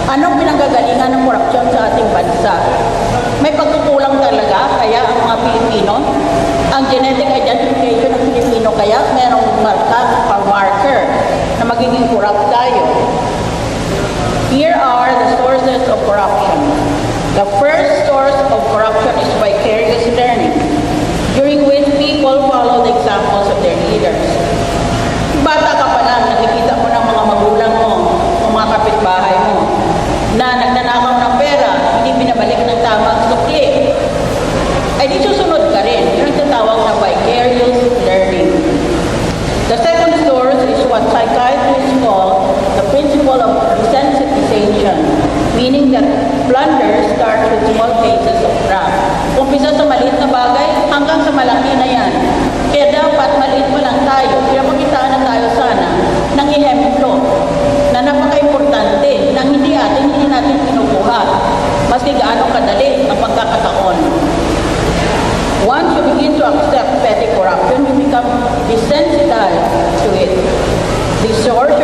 Anong pinanggagalingan ng korupsyon sa ating bansa? May pagkukulang talaga, kaya ang mga Pilipino, ang genetic identification ng Pilipino, kaya merong marka, marker na magiging corrupt tayo. Here are the sources of corruption. The first source of corruption is vicarious learning, during which people follow the examples of their leaders. Bata ka pa lang, nakikita mo ng mga magulang mo, o mga kapitbahay mo, na nagnanakaw ng pera, hindi binabalik ng tamang sukli. Ay di susunod ka rin. Yun ang tatawag na vicarious learning. The second source is what psychiatrists call the principle of desensitization, meaning that blunders start with small cases of crime. Umpisa sa maliit na bagay hanggang sa malaki na yan. Kaya dapat maliit pa lang tayo. Kaya magitaan na tayo sana ng ehemplo na napaka-importante nang hindi natin pinukuha. Maski gaano kadali ang pagkakataon. Once you begin to accept petty corruption, you become desensitized to it. The source